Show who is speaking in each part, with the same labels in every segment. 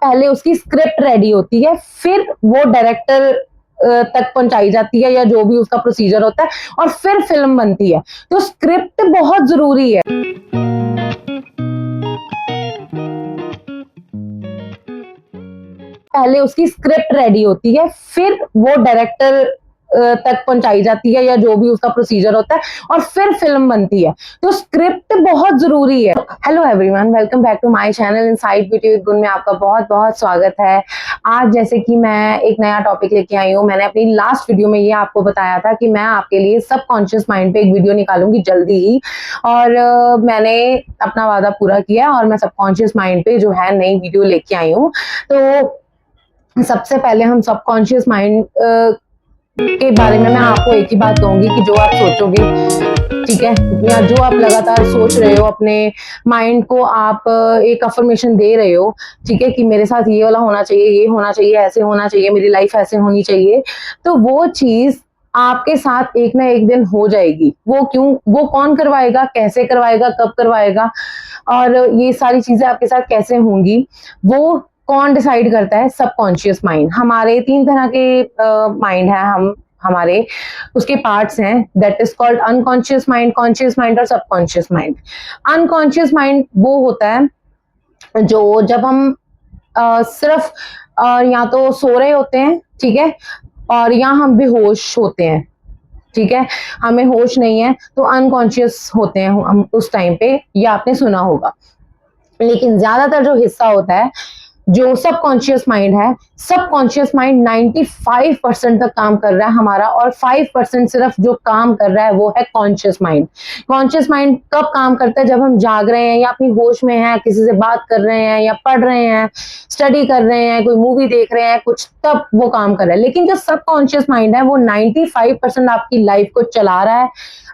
Speaker 1: पहले उसकी script ready होती है, फिर वो डायरेक्टर तक पहुंचाई जाती है या जो भी उसका प्रोसीजर होता है, और फिर फिल्म बनती है। तो स्क्रिप्ट बहुत जरूरी है। पहले उसकी स्क्रिप्ट रेडी होती है, फिर वो डायरेक्टर तक पहुंचाई जाती है या जो भी उसका प्रोसीजर होता है, और फिर फिल्म बनती है। तो स्क्रिप्ट बहुत जरूरी है। Hello everyone, welcome back to my channel inside beauty with गुण में आपका बहुत बहुत स्वागत है। आज जैसे कि मैं एक नया टॉपिक लेके आई हूँ। मैंने अपनी लास्ट वीडियो में ये आपको बताया था कि मैं आपके लिए सबकॉन्शियस माइंड पे एक वीडियो निकालूंगी जल्दी ही, और मैंने अपना वादा पूरा किया और मैं सबकॉन्शियस माइंड पे जो है नई वीडियो लेके आई हूँ। तो सबसे पहले हम सबकॉन्शियस माइंड के बारे में मैं आपको एक ही बात कहूंगी कि जो आप सोचोगे, ठीक है, या जो आप लगातार सोच रहे हो, अपने माइंड को आप एक अफर्मेशन दे रहे हो, ठीक है, कि मेरे साथ ये वाला होना चाहिए, ये होना चाहिए, ऐसे होना चाहिए, मेरी लाइफ ऐसे होनी चाहिए, तो वो चीज आपके साथ एक ना एक दिन हो जाएगी। वो क्यों, वो कौन करवाएगा, कैसे करवाएगा, कब करवाएगा, और ये सारी चीजें आपके साथ कैसे होंगी, वो कौन डिसाइड करता है? Subconscious mind. हमारे 3 तरह के माइंड है, हमारे उसके पार्ट्स हैं, that is called unconscious mind, conscious mind और सबकॉन्शियस माइंड। अनकॉन्शियस माइंड वो होता है जो जब हम सिर्फ या तो सो रहे होते हैं, ठीक है, और या हम बेहोश होते हैं, ठीक है, हमें होश नहीं है, तो अनकॉन्शियस होते हैं हम उस टाइम पे, ये आपने सुना होगा। लेकिन ज्यादातर जो हिस्सा होता है जो सबकॉन्शियस माइंड है, सबकॉन्शियस माइंड 95% तक काम कर रहा है हमारा, और 5% सिर्फ जो काम कर रहा है वो है कॉन्शियस माइंड। कॉन्शियस माइंड कब काम करता है? जब हम जाग रहे हैं या अपनी होश में हैं, किसी से बात कर रहे हैं या पढ़ रहे हैं, स्टडी कर रहे हैं, कोई मूवी देख रहे हैं कुछ, तब वो काम कर रहा है। लेकिन जो सबकॉन्शियस माइंड है वो 95% आपकी लाइफ को चला रहा है।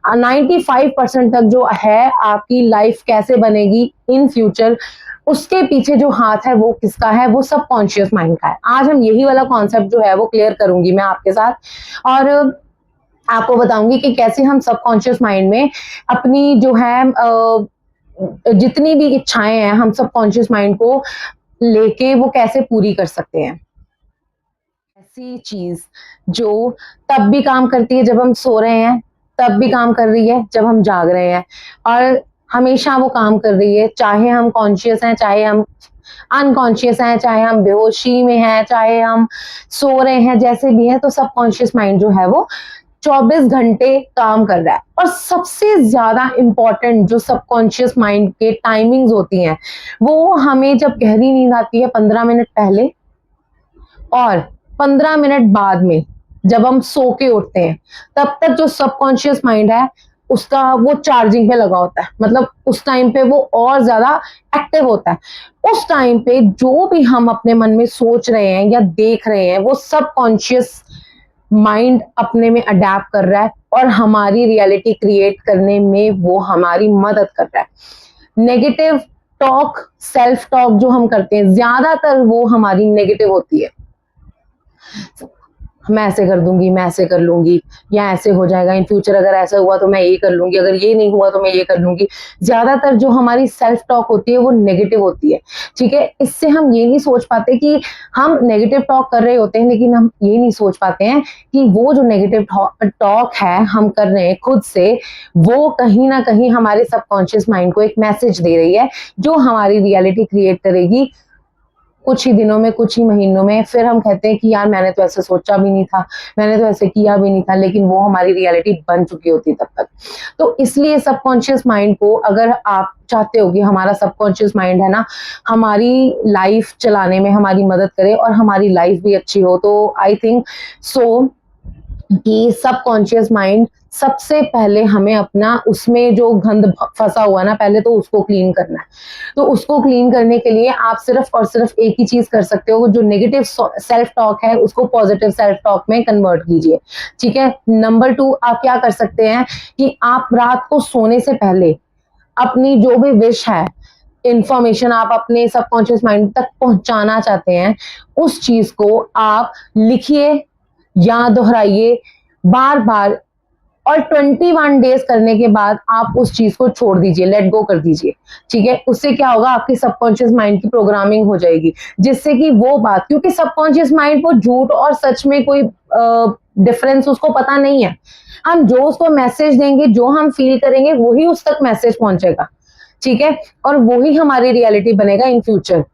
Speaker 1: 95% तक जो है आपकी लाइफ कैसे बनेगी इन फ्यूचर, उसके पीछे जो हाथ है वो किसका है? वो सबकॉन्शियस माइंड का है। आज हम यही वाला कॉन्सेप्ट जो है वो क्लियर करूंगी मैं आपके साथ, और आपको बताऊंगी कि कैसे हम सबकॉन्शियस माइंड में अपनी जो है जितनी भी इच्छाएं हैं, हम सबकॉन्शियस माइंड को लेके वो कैसे पूरी कर सकते हैं। ऐसी चीज जो तब भी काम करती है जब हम सो रहे हैं, तब भी काम कर रही है जब हम जाग रहे हैं, और हमेशा वो काम कर रही है, चाहे हम कॉन्शियस हैं, चाहे हम अनकॉन्शियस हैं, चाहे हम बेहोशी में हैं, चाहे हम सो रहे हैं, जैसे भी है। तो सबकॉन्शियस माइंड जो है वो 24 घंटे काम कर रहा है। और सबसे ज्यादा इंपॉर्टेंट जो सबकॉन्शियस माइंड के टाइमिंग्स होती हैं, वो हमें जब गहरी नींद आती है 15 मिनट पहले और 15 मिनट बाद में जब हम सो के उठते हैं, तब तक जो सबकॉन्शियस माइंड है उसका वो चार्जिंग पे लगा होता है। मतलब उस टाइम पे वो और ज्यादा एक्टिव होता है। उस टाइम पे जो भी हम अपने मन में सोच रहे हैं या देख रहे हैं, वो सबकॉन्शियस माइंड अपने में अडेप्ट कर रहा है और हमारी रियलिटी क्रिएट करने में वो हमारी मदद कर रहा है। नेगेटिव टॉक, सेल्फ टॉक जो हम करते हैं, ज्यादातर वो हमारी नेगेटिव होती है। मैं ऐसे कर दूंगी, मैं ऐसे कर लूंगी, या ऐसे हो जाएगा, इन फ्यूचर अगर ऐसा हुआ तो मैं ये कर लूंगी, अगर ये नहीं हुआ तो मैं ये कर लूंगी। ज्यादातर जो हमारी सेल्फ टॉक होती है वो नेगेटिव होती है, ठीक है। इससे हम ये नहीं सोच पाते कि हम नेगेटिव टॉक कर रहे होते हैं, लेकिन हम ये नहीं सोच पाते हैं कि वो जो नेगेटिव टॉक है हम कर रहे हैं खुद से, वो कहीं ना कहीं हमारे सबकॉन्शियस माइंड को एक मैसेज दे रही है, जो हमारी रियलिटी क्रिएट करेगी कुछ ही दिनों में, कुछ ही महीनों में। फिर हम कहते हैं कि यार मैंने तो ऐसे सोचा भी नहीं था, मैंने तो ऐसे किया भी नहीं था, लेकिन वो हमारी रियलिटी बन चुकी होती तब तक। तो इसलिए सबकॉन्शियस माइंड को, अगर आप चाहते हो कि हमारा सबकॉन्शियस माइंड है ना हमारी लाइफ चलाने में हमारी मदद करे और हमारी लाइफ भी अच्छी हो, तो आई थिंक सो कि सबकॉन्शियस माइंड सबसे पहले हमें अपना उसमें जो गंद फंसा हुआ है ना, पहले तो उसको क्लीन करना है। तो उसको क्लीन करने के लिए आप सिर्फ और सिर्फ एक ही चीज कर सकते हो, जो नेगेटिव सेल्फ टॉक है उसको पॉजिटिव सेल्फ टॉक में कन्वर्ट कीजिए, ठीक है। नंबर 2, आप क्या कर सकते हैं कि आप रात को सोने से पहले अपनी जो भी विश है, इंफॉर्मेशन आप अपने सबकॉन्शियस माइंड तक पहुंचाना चाहते हैं, उस चीज को आप लिखिए या दोहराइए बार बार और 21 डेज करने के बाद आप उस चीज को छोड़ दीजिए, लेट गो कर दीजिए, ठीक है। उससे क्या होगा, आपकी सबकॉन्शियस माइंड की प्रोग्रामिंग हो जाएगी, जिससे कि वो बात, क्योंकि सबकॉन्शियस माइंड को झूठ और सच में कोई डिफरेंस उसको पता नहीं है। हम जो उसको मैसेज देंगे, जो हम फील करेंगे, वही उस तक मैसेज पहुंचेगा, ठीक है, और वही हमारी रियलिटी बनेगा इन फ्यूचर।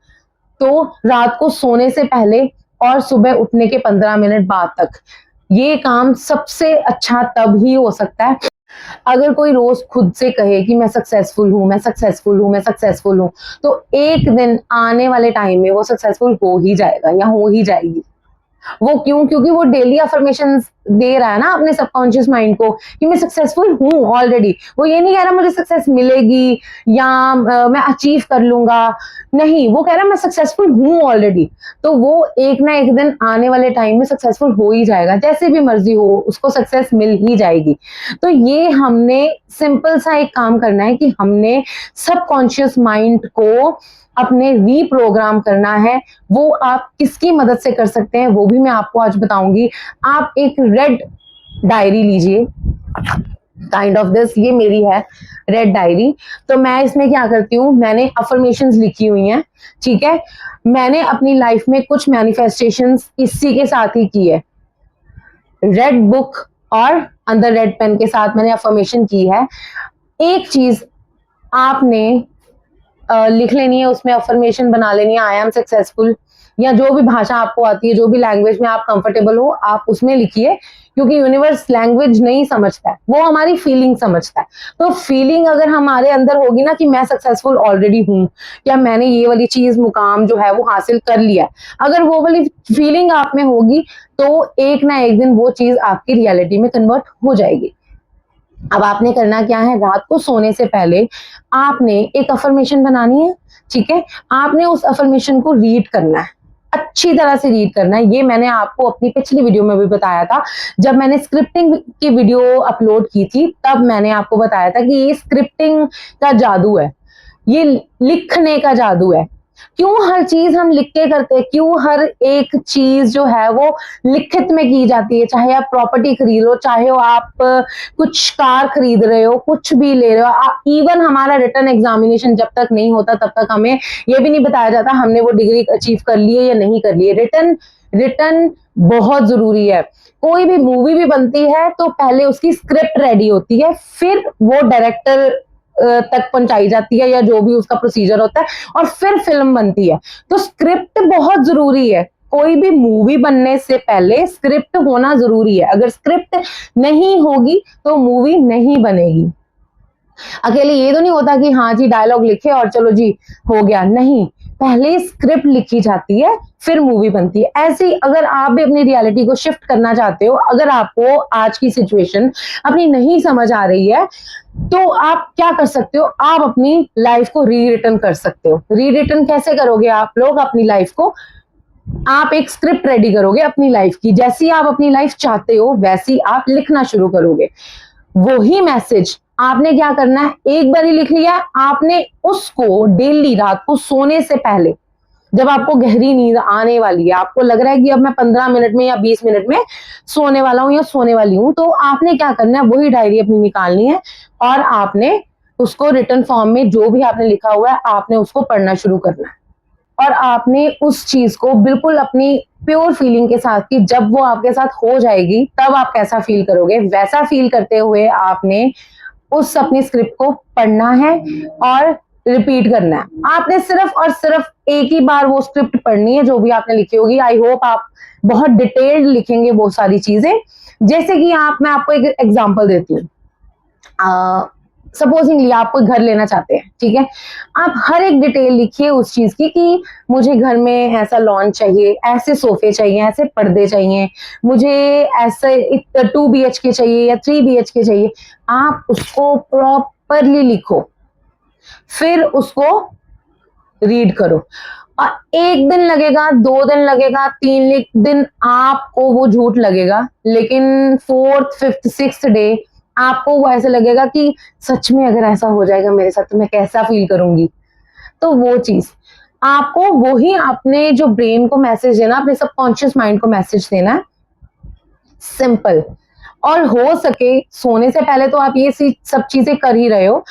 Speaker 1: तो रात को सोने से पहले और सुबह उठने के 15 मिनट बाद तक ये काम सबसे अच्छा तब ही हो सकता है अगर कोई रोज खुद से कहे कि मैं सक्सेसफुल हूं, मैं सक्सेसफुल हूं, मैं सक्सेसफुल हूं। तो एक दिन आने वाले टाइम में वो सक्सेसफुल हो ही जाएगा या हो ही जाएगी। वो क्यों? क्योंकि वो डेली अफर्मेशन दे रहा है ना अपने सबकॉन्शियस माइंड को कि मैं सक्सेसफुल हूं ऑलरेडी। वो ये नहीं कह रहा मुझे सक्सेस मिलेगी या मैं अचीव कर लूंगा, नहीं, वो कह रहा मैं सक्सेसफुल हूं ऑलरेडी। तो वो एक ना एक दिन आने वाले टाइम में सक्सेसफुल हो ही जाएगा, जैसे भी मर्जी हो उसको सक्सेस मिल ही जाएगी। तो ये हमने सिंपल सा एक काम करना है कि हमने सबकॉन्शियस माइंड को अपने रीप्रोग्राम करना है। वो आप किसकी मदद से कर सकते हैं वो भी मैं आपको आज बताऊंगी। आप एक रेड डायरी लीजिए, काइंड ऑफ दिस, ये मेरी है रेड डायरी। तो मैं इसमें क्या करती हूँ, मैंने अफर्मेशंस लिखी हुई हैं, ठीक है। मैंने अपनी लाइफ में कुछ मैनिफेस्टेशंस इसी के साथ ही की है, रेड बुक और अंदर रेड पेन के साथ मैंने अफर्मेशन की है। एक चीज आपने लिख लेनी है, उसमें अफर्मेशन बना लेनी है, आई एम सक्सेसफुल, या जो भी भाषा आपको आती है, जो भी लैंग्वेज में आप कंफर्टेबल हो, आप उसमें लिखिए। क्योंकि यूनिवर्स लैंग्वेज नहीं समझता है, वो हमारी फीलिंग समझता है। तो फीलिंग अगर हमारे अंदर होगी ना कि मैं सक्सेसफुल ऑलरेडी हूं, या मैंने ये वाली चीज, मुकाम जो है वो हासिल कर लिया है, अगर वो वाली फीलिंग आप में होगी तो एक ना एक दिन वो चीज आपकी रियलिटी में कन्वर्ट हो जाएगी। अब आपने करना क्या है, रात को सोने से पहले आपने एक अफर्मेशन बनानी है, ठीक है। आपने उस अफर्मेशन को रीड करना है, अच्छी तरह से रीड करना है। ये मैंने आपको अपनी पिछली वीडियो में भी बताया था, जब मैंने स्क्रिप्टिंग की वीडियो अपलोड की थी, तब मैंने आपको बताया था कि ये स्क्रिप्टिंग का जादू है, ये लिखने का जादू है। क्यों हर चीज हम लिख के करते हैं, क्यों हर एक चीज जो है वो लिखित में की जाती है। चाहे आप प्रॉपर्टी खरीद लो, चाहे हो आप कुछ कार खरीद रहे हो, कुछ भी ले रहे हो, इवन हमारा रिटर्न एग्जामिनेशन जब तक नहीं होता तब तक हमें ये भी नहीं बताया जाता हमने वो डिग्री अचीव कर ली है या नहीं कर ली है। रिटर्न बहुत जरूरी है। कोई भी मूवी भी बनती है तो पहले उसकी स्क्रिप्ट रेडी होती है, फिर वो डायरेक्टर तक पहुंचाई जाती है, या जो भी उसका प्रोसीजर होता है, और फिर फिल्म बनती है। तो स्क्रिप्ट बहुत जरूरी है। कोई भी मूवी बनने से पहले स्क्रिप्ट होना जरूरी है। अगर स्क्रिप्ट नहीं होगी तो मूवी नहीं बनेगी। अकेले ये तो नहीं होता कि हाँ जी डायलॉग लिखे और चलो जी हो गया, नहीं, पहले स्क्रिप्ट लिखी जाती है फिर मूवी बनती है। ऐसे ही अगर आप भी अपनी रियलिटी को शिफ्ट करना चाहते हो, अगर आपको आज की सिचुएशन अपनी नहीं समझ आ रही है, तो आप क्या कर सकते हो, आप अपनी लाइफ को रीरिटन कर सकते हो। रीरिटन कैसे करोगे आप लोग अपनी लाइफ को, आप एक स्क्रिप्ट रेडी करोगे अपनी लाइफ की, जैसी आप अपनी लाइफ चाहते हो वैसी आप लिखना शुरू करोगे। वही मैसेज आपने क्या करना है, एक बार ही लिख लिया, आपने उसको डेली रात को सोने से पहले, जब आपको गहरी नींद आने वाली है, आपको लग रहा है कि अब मैं 15 मिनट में या 20 मिनट में सोने वाला हूं या सोने वाली हूं, तो आपने क्या करना है, वही डायरी अपनी निकालनी है और आपने उसको रिटन फॉर्म में जो भी आपने लिखा हुआ है आपने उसको पढ़ना शुरू करना है। और आपने उस चीज को बिल्कुल अपनी प्योर फीलिंग के साथ, कि जब वो आपके साथ हो जाएगी तब आप कैसा फील करोगे, वैसा फील करते हुए आपने उस अपनी स्क्रिप्ट को पढ़ना है और रिपीट करना है। आपने सिर्फ और सिर्फ एक ही बार वो स्क्रिप्ट पढ़नी है जो भी आपने लिखी होगी। आई होप आप बहुत डिटेल्ड लिखेंगे वो सारी चीजें। जैसे कि मैं आपको एक एग्जांपल देती हूँ। सपोजिंगली आप कोई घर लेना चाहते हैं, ठीक है, आप हर एक डिटेल लिखिए उस चीज की कि मुझे घर में ऐसा लॉन चाहिए, ऐसे सोफे चाहिए, ऐसे पर्दे चाहिए, मुझे ऐसे 2 BHK चाहिए या 3 BHK चाहिए। आप उसको प्रॉपरली लिखो, फिर उसको रीड करो। और 1 दिन लगेगा, 2 दिन लगेगा, 3 दिन आपको वो झूठ लगेगा, लेकिन 4th 5th 6th डे आपको वो ऐसे लगेगा कि सच में अगर ऐसा हो जाएगा मेरे साथ तो मैं कैसा फील करूंगी। तो वो चीज आपको, वही अपने जो ब्रेन को मैसेज देना, अपने सबकॉन्शियस माइंड को मैसेज देना है, सिंपल। और हो सके सोने से पहले तो आप ये सब चीजें कर ही रहे हो,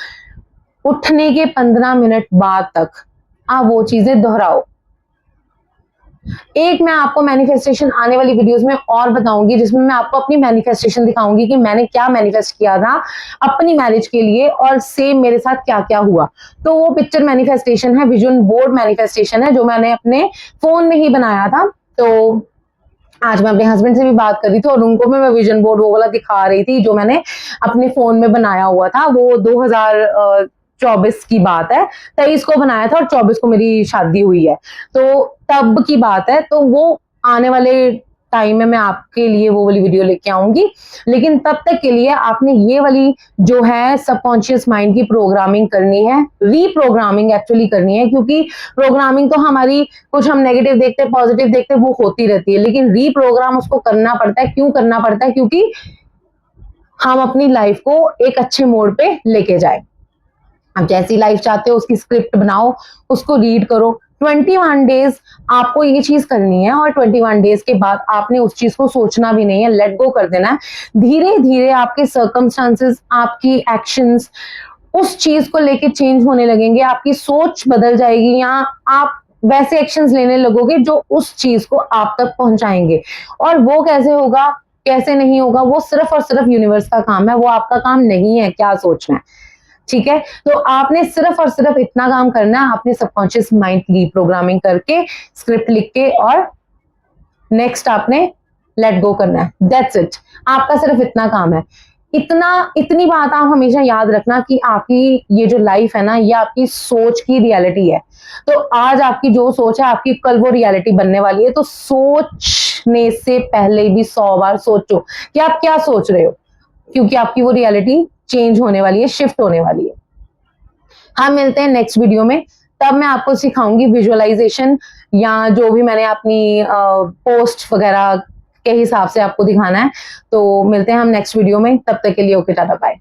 Speaker 1: उठने के 15 मिनट बाद तक आप वो चीजें दोहराओ। एक मैं आपको मैनिफेस्टेशन आने वाली वीडियोस में और बताऊंगी, जिसमें मैं आपको अपनी मैनिफेस्टेशन दिखाऊंगी कि मैंने क्या मैनिफेस्ट किया था अपनी मैरिज के लिए और सेम मेरे साथ क्या क्या हुआ। तो वो पिक्चर मैनिफेस्टेशन है, विजन बोर्ड मैनिफेस्टेशन है, जो मैंने अपने फोन में ही बनाया था। तो आज मैं अपने हस्बैंड से भी बात कर रही थी और उनको मैं विजन बोर्ड वो वाला दिखा रही थी जो मैंने अपने फोन में बनाया हुआ था। वो 2024 की बात है, 23 को बनाया था और 24 को मेरी शादी हुई है, तो तब की बात है। तो वो आने वाले टाइम में मैं आपके लिए वो वाली वीडियो लेके आऊंगी, लेकिन तब तक के लिए आपने ये वाली जो है सबकॉन्शियस माइंड की प्रोग्रामिंग करनी है, रीप्रोग्रामिंग एक्चुअली करनी है, क्योंकि प्रोग्रामिंग तो हमारी कुछ हम नेगेटिव देखते हैं, पॉजिटिव देखते हैं, वो होती रहती है, लेकिन रीप्रोग्राम उसको करना पड़ता है। क्यों करना पड़ता है? क्योंकि हम अपनी लाइफ को एक अच्छे मोड पे लेके जाए। आप जैसी लाइफ चाहते हो उसकी स्क्रिप्ट बनाओ, उसको रीड करो। 21 डेज आपको ये चीज करनी है और 21 डेज के बाद आपने उस चीज को सोचना भी नहीं है, लेट गो कर देना है। धीरे धीरे आपके सर्कमस्टांसेस, आपकी एक्शंस उस चीज को लेके चेंज होने लगेंगे, आपकी सोच बदल जाएगी, या आप वैसे एक्शंस लेने लगोगे जो उस चीज को आप तक पहुंचाएंगे। और वो कैसे होगा, कैसे नहीं होगा, वो सिर्फ और सिर्फ यूनिवर्स का काम है, वो आपका काम नहीं है क्या सोचना है। ठीक है, तो आपने सिर्फ और सिर्फ इतना काम करना है, आपने सबकॉन्शियस माइंड की प्रोग्रामिंग करके स्क्रिप्ट लिख के और नेक्स्ट आपने लेट गो करना है। दैट्स इट, आपका सिर्फ इतना काम है। इतनी बात आप हमेशा याद रखना कि आपकी ये जो लाइफ है ना, ये आपकी सोच की रियलिटी है। तो आज आपकी जो सोच है, आपकी कल वो रियलिटी बनने वाली है। तो सोचने से पहले भी 100 बार सोचो कि आप क्या सोच रहे हो, क्योंकि आपकी वो रियलिटी चेंज होने वाली है, शिफ्ट होने वाली है। हम मिलते हैं नेक्स्ट वीडियो में, तब मैं आपको सिखाऊंगी विजुअलाइजेशन, या जो भी मैंने अपनी पोस्ट वगैरह के हिसाब से आपको दिखाना है। तो मिलते हैं हम नेक्स्ट वीडियो में, तब तक के लिए ओके, टाटा बाय।